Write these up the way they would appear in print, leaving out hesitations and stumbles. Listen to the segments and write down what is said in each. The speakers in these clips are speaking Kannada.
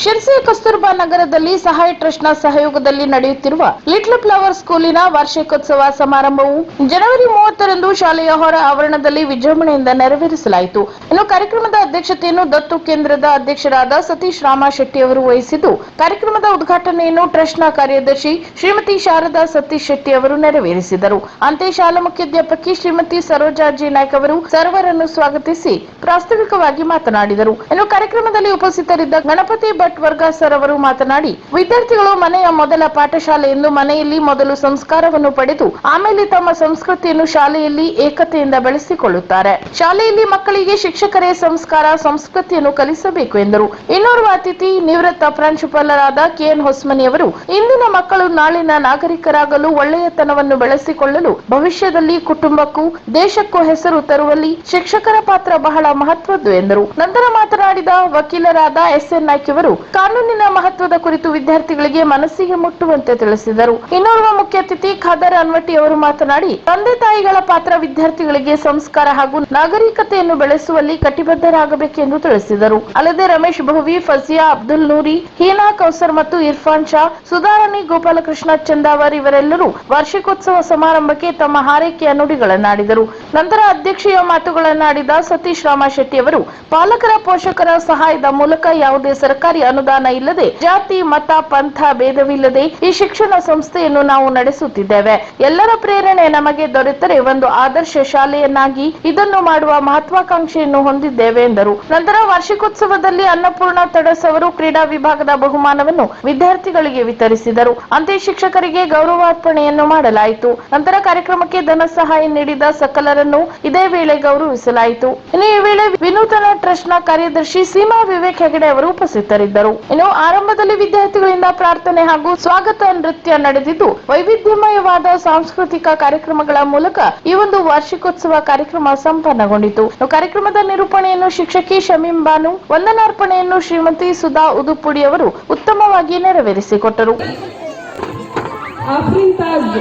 ಶಿರಸಿ ಕಸ್ತೂರ್ಬಾ ನಗರದಲ್ಲಿ ಸಹಾಯ ಟ್ರಸ್ಟ್ನ ಸಹಯೋಗದಲ್ಲಿ ನಡೆಯುತ್ತಿರುವ ಲಿಟ್ಲ್ ಫ್ಲವರ್ ಸ್ಕೂಲಿನ ವಾರ್ಷಿಕೋತ್ಸವ ಸಮಾರಂಭವು ಜನವರಿ 30ರಂದು ಶಾಲೆಯ ಹೊರ ಆವರಣದಲ್ಲಿ ವಿಜೃಂಭಣೆಯಿಂದ ನೆರವೇರಿಸಲಾಯಿತು. ಇನ್ನು ಕಾರ್ಯಕ್ರಮದ ಅಧ್ಯಕ್ಷತೆಯನ್ನು ದತ್ತು ಕೇಂದ್ರದ ಅಧ್ಯಕ್ಷರಾದ ಸತೀಶ್ ರಾಮ ಶೆಟ್ಟಿ ಅವರು ವಹಿಸಿದ್ದು, ಕಾರ್ಯಕ್ರಮದ ಉದ್ಘಾಟನೆಯನ್ನು ಟ್ರಸ್ಟ್ನ ಕಾರ್ಯದರ್ಶಿ ಶ್ರೀಮತಿ ಶಾರದಾ ಸತೀಶ್ ಶೆಟ್ಟಿ ಅವರು ನೆರವೇರಿಸಿದರು. ಅಂತೆ ಶಾಲಾ ಮುಖ್ಯಾಧ್ಯಾಪಕಿ ಶ್ರೀಮತಿ ಸರೋಜಾ ಜಿ ನಾಯ್ಕ್ ಅವರು ಸರ್ವರನ್ನು ಸ್ವಾಗತಿಸಿ ಪ್ರಾಸ್ತಾವಿಕವಾಗಿ ಮಾತನಾಡಿದರು. ಇನ್ನು ಕಾರ್ಯಕ್ರಮದಲ್ಲಿ ಉಪಸ್ಥಿತರಿದ್ದ ಗಣಪತಿ ಭಟ್ ವರ್ಗಾಸರ್ ಅವರು ಮಾತನಾಡಿ, ವಿದ್ಯಾರ್ಥಿಗಳು ಮನೆಯ ಮೊದಲ ಪಾಠಶಾಲೆ ಎಂದು ಮನೆಯಲ್ಲಿ ಮೊದಲು ಸಂಸ್ಕಾರವನ್ನು ಪಡೆದು ಆಮೇಲೆ ತಮ್ಮ ಸಂಸ್ಕೃತಿಯನ್ನು ಶಾಲೆಯಲ್ಲಿ ಏಕತೆಯಿಂದ ಬೆಳೆಸಿಕೊಳ್ಳುತ್ತಾರೆ. ಶಾಲೆಯಲ್ಲಿ ಮಕ್ಕಳಿಗೆ ಶಿಕ್ಷಕರೇ ಸಂಸ್ಕಾರ ಸಂಸ್ಕೃತಿಯನ್ನು ಕಲಿಸಬೇಕು ಎಂದರು. ಇನ್ನೋರ್ವ ಅತಿಥಿ ನಿವೃತ್ತ ಪ್ರಾಂಶುಪಾಲರಾದ ಕೆಎನ್ ಹೊಸ್ಮನಿ ಅವರು, ಇಂದಿನ ಮಕ್ಕಳು ನಾಳಿನ ನಾಗರಿಕರಾಗಲು ಒಳ್ಳೆಯತನವನ್ನು ಬೆಳೆಸಿಕೊಳ್ಳಲು ಭವಿಷ್ಯದಲ್ಲಿ ಕುಟುಂಬಕ್ಕೂ ದೇಶಕ್ಕೂ ಹೆಸರು ತರುವಲ್ಲಿ ಶಿಕ್ಷಕರ ಪಾತ್ರ ಬಹಳ ಮಹತ್ವದ್ದು ಎಂದರು. ನಂತರ ಮಾತನಾಡಿದ ವಕೀಲರಾದ ಎಸ್ಎನ್ ನಾಯ್ಕ್ ಅವರು ಕಾನೂನಿನ ಮಹತ್ವದ ಕುರಿತು ವಿದ್ಯಾರ್ಥಿಗಳಿಗೆ ಮನಸ್ಸಿಗೆ ಮುಟ್ಟುವಂತೆ ತಿಳಿಸಿದರು. ಇನ್ನೋರ್ವ ಮುಖ್ಯ ಅತಿಥಿ ಖಾದರ್ ಅನ್ವಟಿ ಅವರು ಮಾತನಾಡಿ, ತಂದೆ ತಾಯಿಗಳ ಪಾತ್ರ ವಿದ್ಯಾರ್ಥಿಗಳಿಗೆ ಸಂಸ್ಕಾರ ಹಾಗೂ ನಾಗರಿಕತೆಯನ್ನು ಬೆಳೆಸುವಲ್ಲಿ ಕಟಿಬದ್ಧರಾಗಬೇಕೆಂದು ತಿಳಿಸಿದರು. ಅಲ್ಲದೆ ರಮೇಶ್ ಭವಿ, ಫಜಿಯಾ, ಅಬ್ದುಲ್ ನೂರಿ, ಹೀನಾ ಕೌಸರ್ ಮತ್ತು ಇರ್ಫಾನ್ ಶಾ, ಸುಧಾರಾಣಿ, ಗೋಪಾಲಕೃಷ್ಣ ಚಂದಾವರ್ ಇವರೆಲ್ಲರೂ ವಾರ್ಷಿಕೋತ್ಸವ ಸಮಾರಂಭಕ್ಕೆ ತಮ್ಮ ಹಾರೈಕೆಯ ನುಡಿಗಳನ್ನಾಡಿದರು. ನಂತರ ಅಧ್ಯಕ್ಷೀಯ ಮಾತುಗಳನ್ನಾಡಿದ ಸತೀಶ್ ರಾಮ ಶೆಟ್ಟಿ ಅವರು, ಪಾಲಕರ ಪೋಷಕರ ಸಹಾಯದ ಮೂಲಕ ಯಾವುದೇ ಸರ್ಕಾರಿ ಅನುದಾನ ಇಲ್ಲದೆ ಜಾತಿ ಮತ ಪಂಥ ಭೇದವಿಲ್ಲದೆ ಈ ಶಿಕ್ಷಣ ಸಂಸ್ಥೆಯನ್ನು ನಾವು ನಡೆಸುತ್ತಿದ್ದೇವೆ. ಎಲ್ಲರ ಪ್ರೇರಣೆ ನಮಗೆ ದೊರೆತರೆ ಒಂದು ಆದರ್ಶ ಶಾಲೆಯನ್ನಾಗಿ ಇದನ್ನು ಮಾಡುವ ಮಹತ್ವಾಕಾಂಕ್ಷೆಯನ್ನು ಹೊಂದಿದ್ದೇವೆ ಎಂದರು. ನಂತರ ವಾರ್ಷಿಕೋತ್ಸವದಲ್ಲಿ ಅನ್ನಪೂರ್ಣ ತಡಸ್ ಅವರು ಕ್ರೀಡಾ ವಿಭಾಗದ ಬಹುಮಾನವನ್ನು ವಿದ್ಯಾರ್ಥಿಗಳಿಗೆ ವಿತರಿಸಿದರು. ಅಂತೆ ಶಿಕ್ಷಕರಿಗೆ ಗೌರವಾರ್ಪಣೆಯನ್ನು ಮಾಡಲಾಯಿತು. ನಂತರ ಕಾರ್ಯಕ್ರಮಕ್ಕೆ ಧನ ಸಹಾಯ ನೀಡಿದ ಸಕಲರನ್ನು ಇದೇ ವೇಳೆ ಗೌರವಿಸಲಾಯಿತು. ಇನ್ನು ಈ ವೇಳೆ ವಿನೂತನ ಟ್ರಸ್ಟ್ನ ಕಾರ್ಯದರ್ಶಿ ಸೀಮಾ ವಿವೇಕ್ ಹೆಗಡೆ ಅವರು ಉಪಸ್ಥಿತರಿದ್ದರು. ಇನ್ನು ಆರಂಭದಲ್ಲಿ ವಿದ್ಯಾರ್ಥಿಗಳಿಂದ ಪ್ರಾರ್ಥನೆ ಹಾಗೂ ಸ್ವಾಗತ ನೃತ್ಯ ನಡೆದಿದ್ದು, ವೈವಿಧ್ಯಮಯವಾದ ಸಾಂಸ್ಕೃತಿಕ ಕಾರ್ಯಕ್ರಮಗಳ ಮೂಲಕ ಈ ಒಂದು ವಾರ್ಷಿಕೋತ್ಸವ ಕಾರ್ಯಕ್ರಮ ಸಂಪನ್ನಗೊಂಡಿತು. ಕಾರ್ಯಕ್ರಮದ ನಿರೂಪಣೆಯನ್ನು ಶಿಕ್ಷಕಿ ಶಮೀಂ ಬಾನು, ವಂದನಾರ್ಪಣೆಯನ್ನು ಶ್ರೀಮತಿ ಸುಧಾ ಉದುಪುಡಿ ಅವರು ಉತ್ತಮವಾಗಿ ನೆರವೇರಿಸಿಕೊಟ್ಟರು.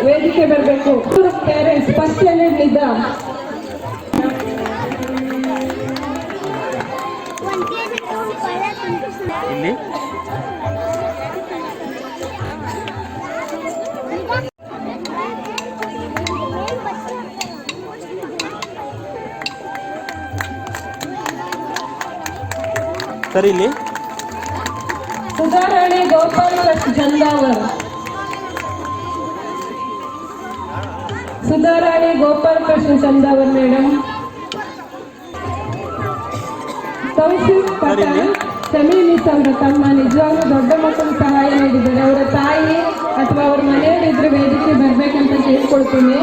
ವೇದಿಕೆ ಬರಬೇಕು. ಪೇರೆಂಟ್ಸ್ ಫಸ್ಟ್ ಸ್ಟ್ಯಾಂಡರ್ಡ್ ಇದ್ದ ಇಲ್ಲಿ ಸರಿ ಇಲ್ಲಿ ಸುಧಾರಾಣಿ ಗೋಪಾಲಕೃಷ್ಣ ಚಂದಾವರ್, ಸುಧಾರಾಣಿ ಗೋಪಾಲಕೃಷ್ಣ ಚಂದಾವರ್ ಮೇಡಮ್, ತೌಫೀಕ್ ಪಠಾಣ್ ಸಮೀನಿಸ್ ಅವರ ತಮ್ಮ ನಿಜವಾಗ್ಲೂ ದೊಡ್ಡ ಮಕ್ಕಳು ಸಹಾಯ ನೀಡಿದ್ದಾರೆ. ಅವರ ತಾಯಿ ಅಥವಾ ಅವರ ಮನೆಯವರಿದ್ರೆ ವೇದಿಕೆ ಬರ್ಬೇಕಂತ ಕೇಳ್ಕೊಳ್ತೀನಿ.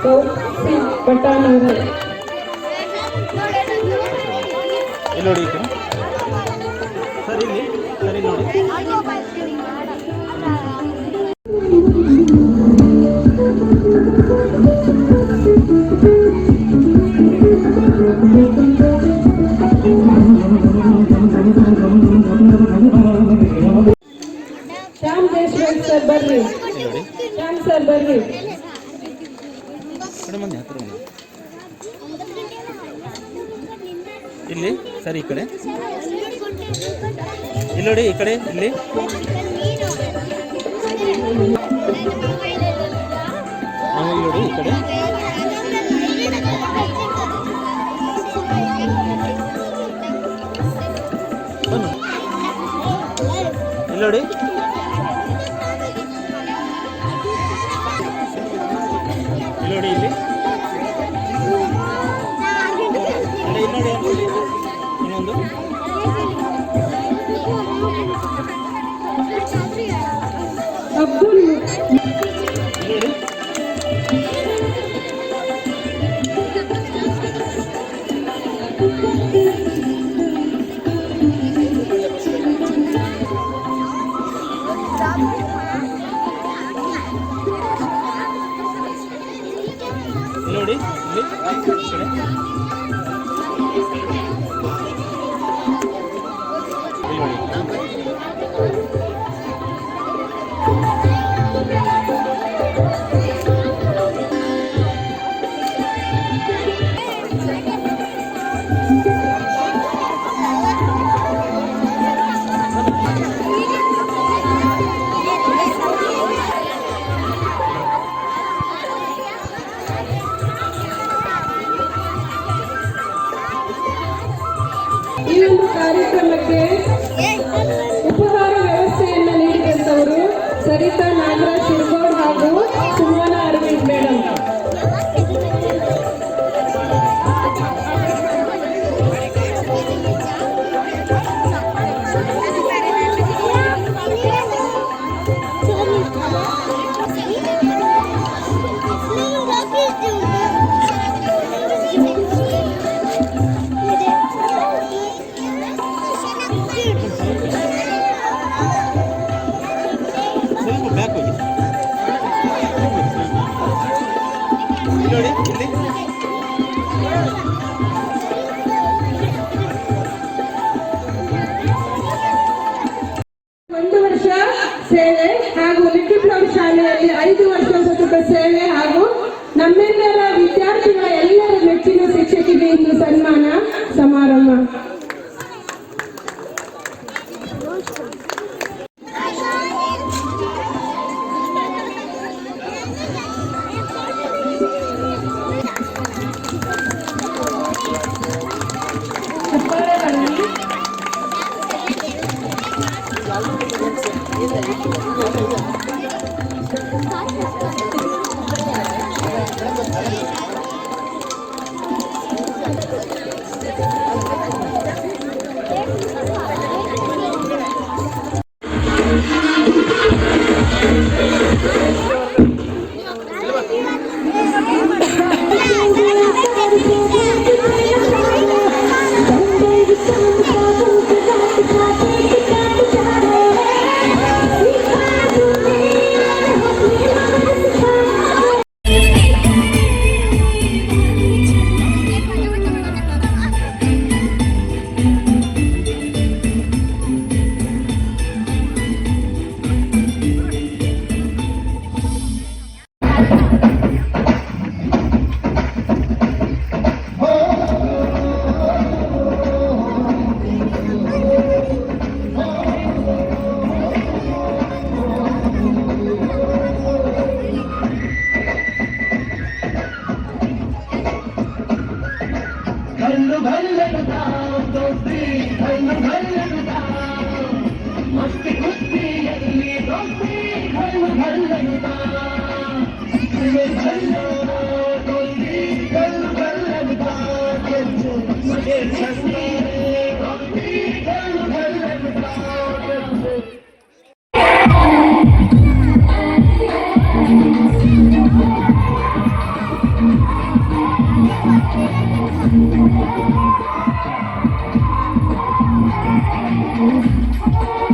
ತೌಫೀಕ್ ಪಠಾಣ್ ಅವರು ನೋಡಿ ಸರಿ ಇಲ್ಲಿ ಸರಿ ನೋಡಿ ಶ್ಯಾಮ್ ದೇಶಪಾಂಡೆ ಸರ್ ಬರ್ರಿ, ಶ್ಯಾಮ್ ಸರ್ ಬರ್ರಿ. ಇಲ್ಲಿ ಸರಿ ಈ ಕಡೆ ಇಲ್ಲಿ ನೋಡಿ ಈ ಕಡೆ ಇಲ್ಲಿ ನೋಡಿ ಈ ಕಡೆ ಇಲ್ಲಿ ನೋಡಿ ಇಲ್ಲಿ ನೋಡಿ ಇಲ್ಲಿ ಇನ್ನೊಂದು ಅಬ್ದುಲ್ ನೋಡಿ ಕಾರ್ಯಕ್ರಮಕ್ಕೆ ಉಪಹಾರ ವ್ಯವಸ್ಥೆಯನ್ನು ನೀಡಿದಂತವರು ಸರಿತಾ ನಾಗರಾಜ್ ಶಿರ್ಗೋಡ್ ಹಾಗೂ ಸುಮನ ಅರವಿಂದ್ ಮೇಡಮ್. ಸ್ವಲ್ಪ ಬ್ಯಾಕ್ ಹೋಗಿ ಇಲ್ಲಿ ನೋಡಿ ಇಲ್ಲಿ ಒಂದು ವರ್ಷ ಸೇವೆ ಹಾಗೂ ಲಿಟ್ಲ್ ಫ್ಲವರ್ ಶಾಲೆಯಲ್ಲಿ 5 ವರ್ಷ ಸತತ ಸೇವೆ ಹಾಗೂ ನಮ್ಮೆಲ್ಲರ ವಿದ್ಯಾರ್ಥಿಗಳ ಎಲ್ಲರ ಮೆಚ್ಚಿನ ಶಿಕ್ಷಕಿಗೆ ಇಂದು ಸನ್ಮಾನ ಸಮಾರಂಭ. Thank you.